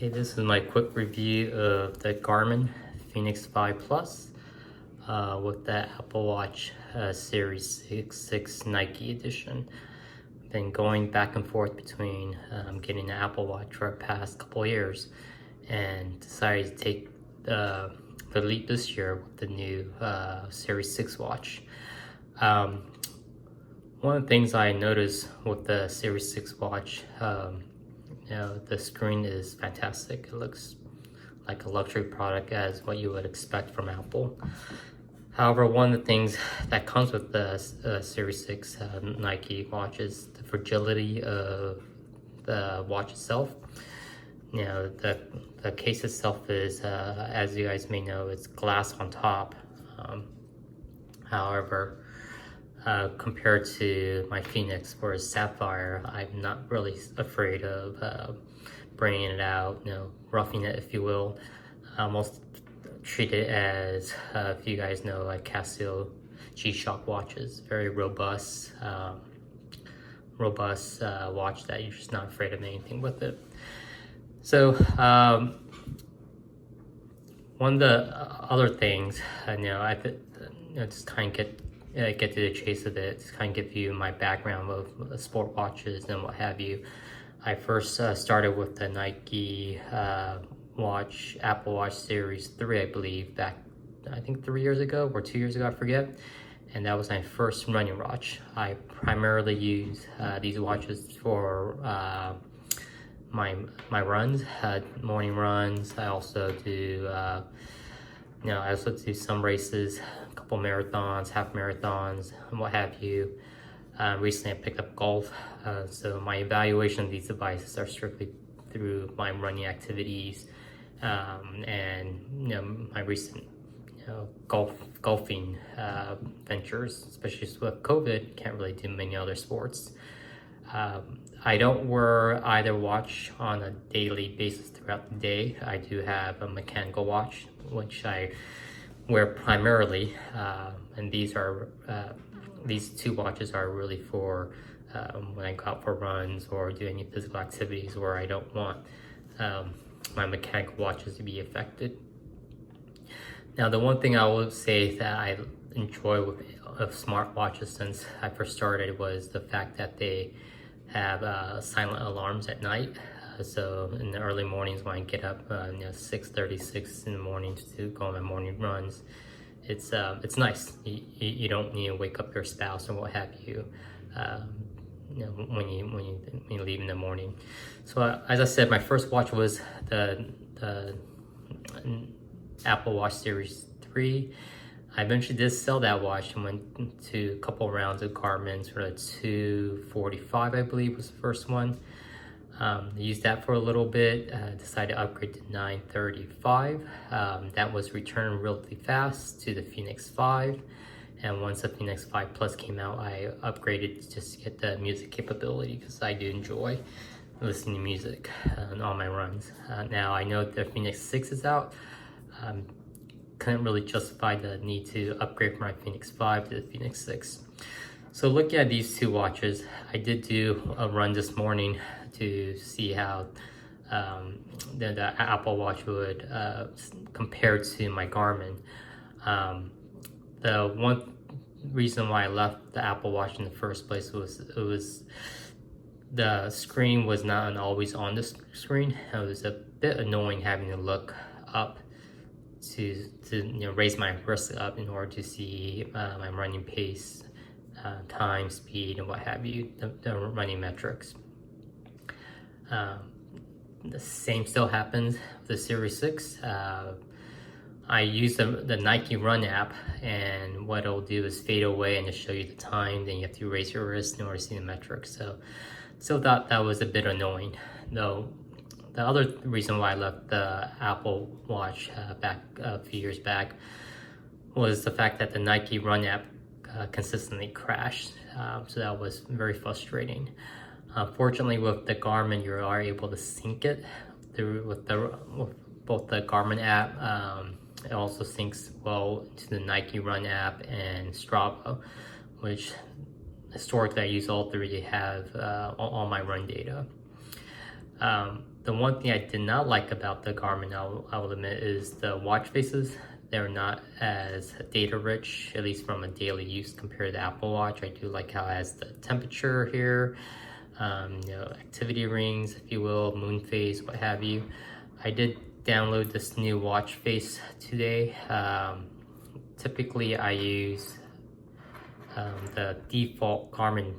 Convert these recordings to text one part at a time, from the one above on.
Okay, this is my quick review of the Garmin Fenix 5 Plus with the Apple Watch Series 6 Nike edition. Been going back and forth between getting the Apple Watch for the past couple years and decided to take the leap this year with the new Series 6 watch. One of the things I noticed with the Series 6 watch, the screen is fantastic. It looks like a luxury product as what you would expect from Apple. However, one of the things that comes with the Series 6 Nike watch is the fragility of the watch itself. The case itself is, as you guys may know, it's glass on top. However, compared to my Fenix, where it's sapphire, I'm not really afraid of bringing it out, roughing it, if you will. I almost treat it as, if you guys know, like Casio G-Shock watches, very robust watch that you're just not afraid of anything with it. So one of the other things, just kind of get to the chase of it, to kind of give you my background of sport watches and what have you. I first started with the Nike watch, Apple Watch Series 3, I believe, back, I think 3 years ago or 2 years ago, I forget. And that was my first running watch. I primarily use these watches for my runs, morning runs. I also do, some races, a couple marathons, half marathons, and what have you. Recently, I picked up golf, so my evaluation of these devices are strictly through my running activities, and my recent, golfing ventures. Especially with COVID, can't really do many other sports. I don't wear either watch on a daily basis throughout the day. I do have a mechanical watch, which I wear primarily, and these two watches are really for when I go out for runs or do any physical activities where I don't want my mechanical watches to be affected. Now, the one thing I will say that I enjoy with smart watches since I first started was the fact that they have silent alarms at night. So in the early mornings when I get up, 6:36 in the morning to go on my morning runs, it's nice. You don't need to wake up your spouse or what have you, when you leave in the morning. So as I said, my first watch was the Apple Watch Series 3. I eventually did sell that watch and went to a couple rounds of Garmin's for a 245, I believe was the first one. Used that for a little bit, decided to upgrade to 935. That was returned really fast to the Fenix 5. And once the Fenix 5 Plus came out, I upgraded just to get the music capability because I do enjoy listening to music on all my runs. Now I know the Fenix 6 is out. Couldn't really justify the need to upgrade from my Fenix 5 to the Fenix 6. So looking at these two watches, I did do a run this morning to see how the Apple Watch would compare to my Garmin. The one reason why I left the Apple Watch in the first place was the screen was not always on the screen. It was a bit annoying having to look up to raise my wrist up in order to see my running pace, time, speed, and what have you, the running metrics. The same still happens with the Series 6. I use the Nike Run app, and what it'll do is fade away and just show you the time. Then you have to raise your wrist in order to see the metrics. So still thought that was a bit annoying, though. The other reason why I left the Apple Watch back a few years back was the fact that the Nike Run app consistently crashed. So that was very frustrating. Fortunately, with the Garmin, you are able to sync it through with both the Garmin app. It also syncs well to the Nike Run app and Strava, which historically I use all three to have all my run data. The one thing I did not like about the Garmin, I will admit, is the watch faces. They're not as data rich, at least from a daily use compared to Apple Watch. I do like how it has the temperature here, activity rings, if you will, moon phase, what have you. I did download this new watch face today. Typically I use the default Garmin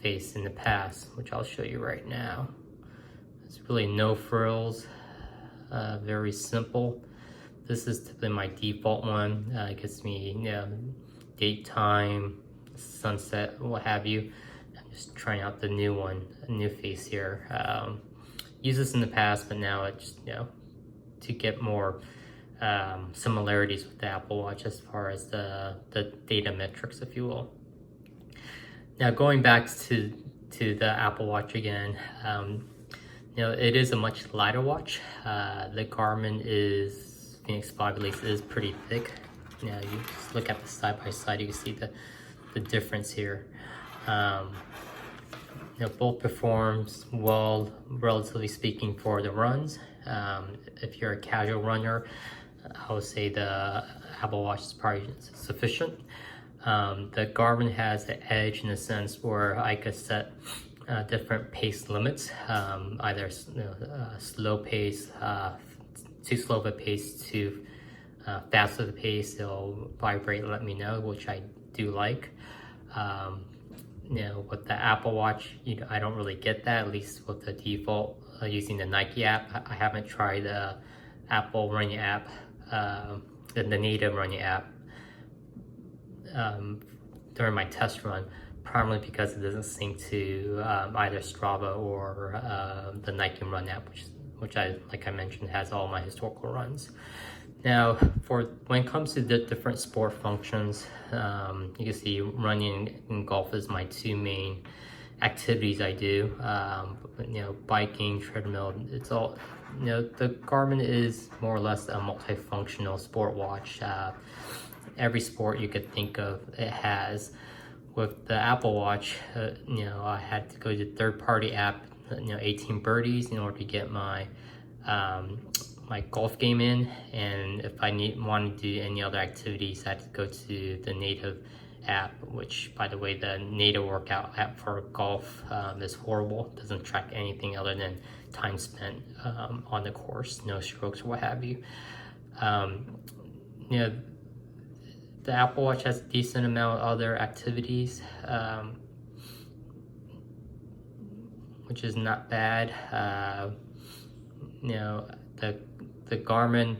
face in the past, which I'll show you right now. It's really no frills, very simple. This is typically my default one. It gives me date, time, sunset, what have you. I'm just trying out the new one, a new face here. Used this in the past, but now it's just, to get more similarities with the Apple Watch as far as the data metrics, if you will. Now going back to the Apple Watch again, it is a much lighter watch. The Garmin Fenix 5 at least is pretty thick. You just look at the side by side, you can see the difference here. Both performs well, relatively speaking, for the runs. If you're a casual runner, I would say the Apple Watch is probably sufficient. The Garmin has an edge in the sense where I could set different pace limits, either slow pace, too slow of a pace, too fast of a pace. It'll vibrate and let me know, which I do like. With the Apple Watch, I don't really get that, at least with the default using the Nike app. I haven't tried the Apple running app, the native running app during my test run, primarily because it doesn't sync to either Strava or the Nike Run app, which like I mentioned, has all my historical runs. Now, when it comes to the different sport functions, you can see running and golf is my two main activities I do. Biking, treadmill, it's all, the Garmin is more or less a multifunctional sport watch. Every sport you could think of, it has. With the Apple Watch, I had to go to third-party app, 18 Birdies, in order to get my my golf game in, and if I want to do any other activities, I had to go to the native app, which, by the way, the native workout app for golf is horrible. It doesn't track anything other than time spent on the course, no strokes or what have you. The Apple Watch has a decent amount of other activities, which is not bad. The Garmin,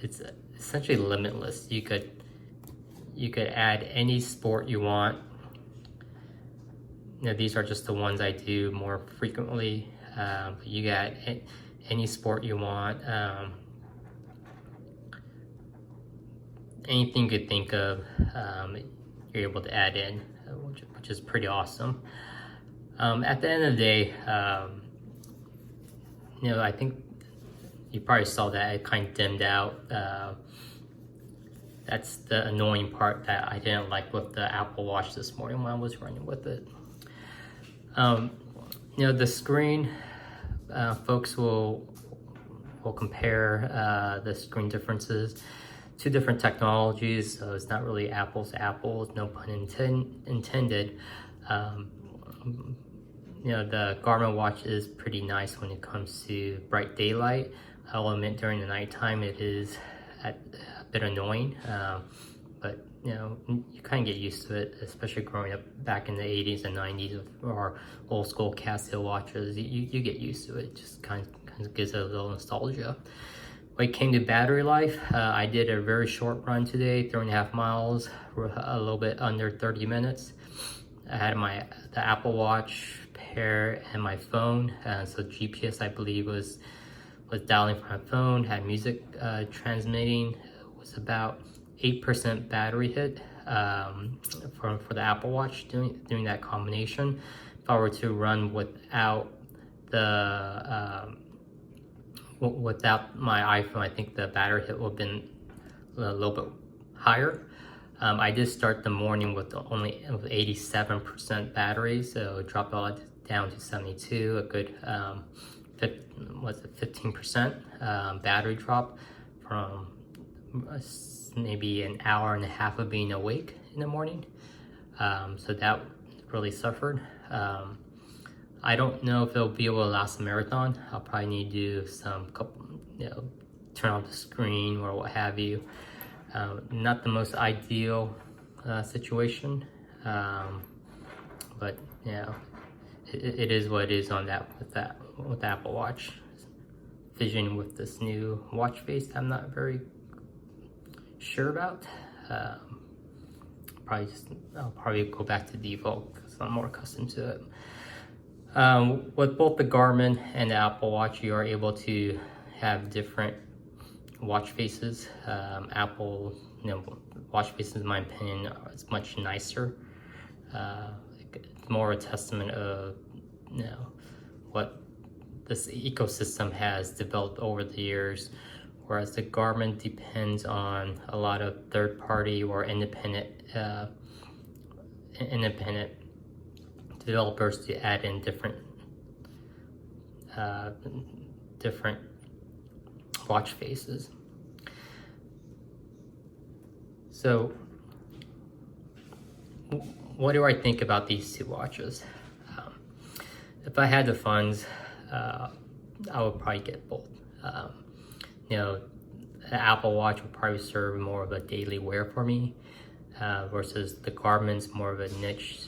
it's essentially limitless. You could add any sport you want. These are just the ones I do more frequently, but you got any sport you want. Anything you could think of, you're able to add in, which is pretty awesome. At the end of the day, I think you probably saw that it kind of dimmed out. That's the annoying part that I didn't like with the Apple Watch this morning when I was running with it. The screen, folks will compare the screen differences. Two different technologies, so it's not really apples to apples, no pun intended. The Garmin watch is pretty nice when it comes to bright daylight. I'll admit during the nighttime it is a bit annoying, but you kind of get used to it, especially growing up back in the 80s and 90s with our old school Casio watches. You get used to it, just kind of gives it a little nostalgia. When it came to battery life, I did a very short run today, 3.5 miles, a little bit under 30 minutes. I had the Apple Watch pair and my phone, so GPS I believe was dialing from my phone, had music transmitting, was about 8% battery hit for the Apple Watch doing that combination. If I were to run without my iPhone, I think the battery hit would have been a little bit higher. I did start the morning with only 87% battery, so it dropped all down to 72, a good 15% battery drop from maybe an hour and a half of being awake in the morning. So that really suffered. I don't know if it'll be able to last a marathon. I'll probably need to do turn off the screen or what have you. Not the most ideal situation, but it is what it is on that with the Apple Watch. Vision with this new watch face that I'm not very sure about. I'll probably go back to default because I'm more accustomed to it. With both the Garmin and the Apple Watch, you are able to have different watch faces. Apple, watch faces, in my opinion, is much nicer. It's more a testament of what this ecosystem has developed over the years, whereas the Garmin depends on a lot of third-party or independent developers to add in different watch faces. So what do I think about these two watches? If I had the funds, I would probably get both. The Apple Watch would probably serve more of a daily wear for me, versus the Garmin's more of a niche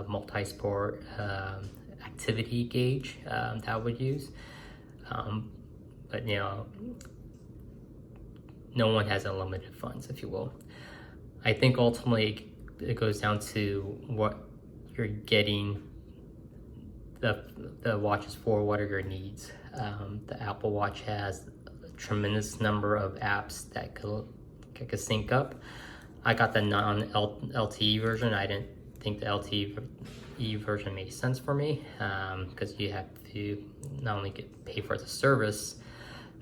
multi-sport activity gauge that I would use. But no one has unlimited funds, if you will. I think ultimately it goes down to what you're getting the watches for. What are your needs? The Apple Watch has a tremendous number of apps that could sync up. I got the non-LTE version. I didn't think the LTE version made sense for me, because you have to not only pay for the service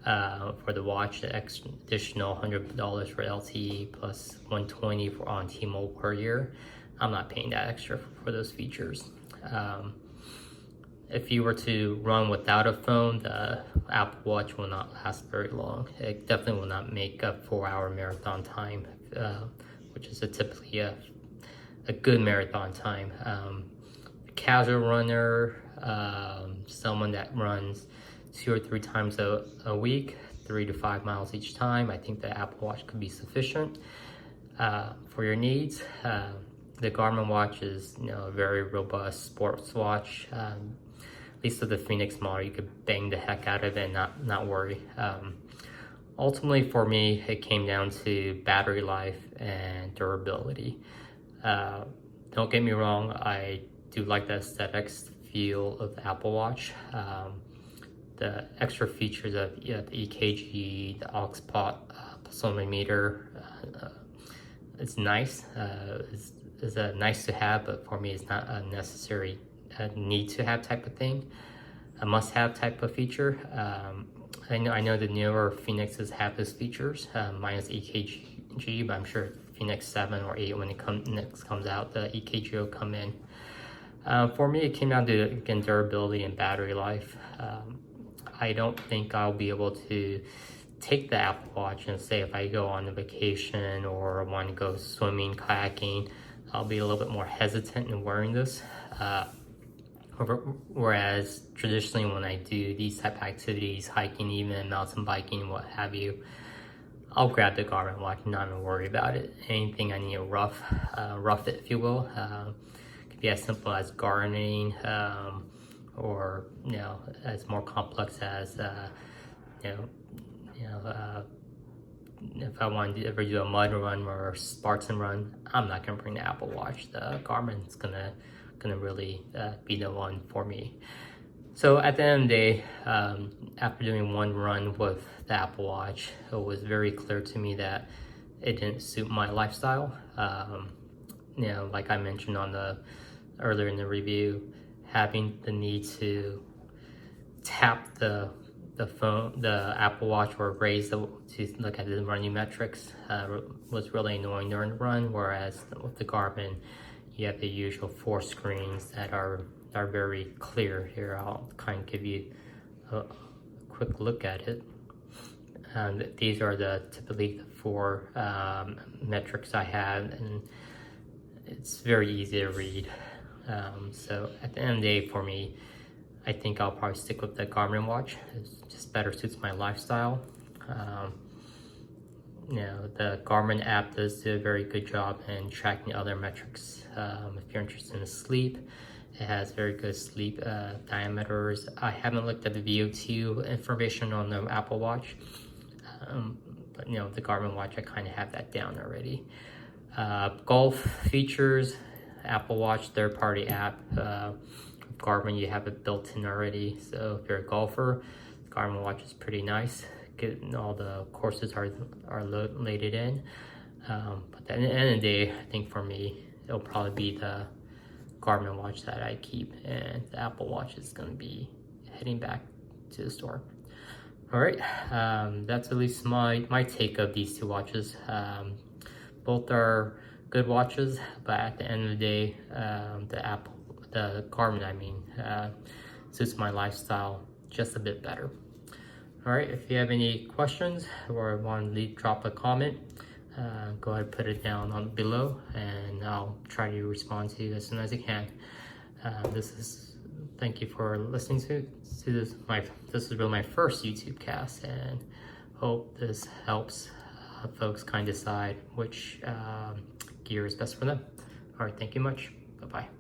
for the watch, the additional $100 for LTE plus $120 for on T-Mobile per year. I'm not paying that extra for those features. If you were to run without a phone, the Apple Watch will not last very long. It definitely will not make a 4-hour marathon time, which is typically a good marathon time. A casual runner, someone that runs 2 or 3 times a week, 3 to 5 miles each time, I think the Apple Watch could be sufficient for your needs. The Garmin watch is a very robust sports watch. At least with the Fenix model, you could bang the heck out of it and not worry. Ultimately, for me, it came down to battery life and durability. Don't get me wrong, I do like the aesthetics feel of the Apple Watch. The extra features of the EKG, the aux pulsometer, it's nice. It's a nice to have, but for me, it's not a necessary need to have type of thing, a must have type of feature. I know the newer Fenixes have those features, minus EKG, but I'm sure Fenix 7 or 8, when it next comes out, the EKG will come in. For me, it came down to, again, durability and battery life. I don't think I'll be able to take the Apple Watch and say if I go on a vacation or want to go swimming, kayaking, I'll be a little bit more hesitant in wearing this. Whereas traditionally when I do these type of activities, hiking, even mountain biking, what have you, I'll grab the Garmin watch and not even worry about it. Anything I need to rough it, if you will. It could be as simple as gardening, or as more complex as if I want to ever do a mud run or a Spartan run, I'm not gonna bring the Apple Watch. The Garmin's gonna really be the one for me. So at the end of the day, after doing one run with the Apple Watch, it was very clear to me that it didn't suit my lifestyle. Like I mentioned earlier in the review, having the need to tap the phone, the Apple Watch, or raise to look at the running metrics was really annoying during the run. Whereas with the Garmin, you have the usual 4 screens that are are very clear. Here, I'll kind of give you a quick look at it. These are typically the four metrics I have, and it's very easy to read. So at the end of the day, for me, I think I'll probably stick with the Garmin watch. It just better suits my lifestyle. The Garmin app does do a very good job in tracking other metrics. If you're interested in sleep, it has very good sleep diameters. I haven't looked at the VO2 information on the Apple Watch, but the Garmin watch, I kind of have that down already. Golf features, Apple Watch third-party app. Garmin, you have it built in already, so if you're a golfer, the Garmin watch is pretty nice. All the courses are laid in, but at the end of the day, I think for me, it'll probably be the Garmin watch that I keep, and the Apple Watch is going to be heading back to the store. All right, that's at least my take of these two watches. Both are good watches, but at the end of the day, the Garmin, suits my lifestyle just a bit better. All right, if you have any questions or want to drop a comment, go ahead and put it down below, and I'll try to respond to you as soon as I can. Thank you for listening to this. This is really my first YouTube cast, and hope this helps folks kind of decide which gear is best for them. All right, thank you much. Bye-bye.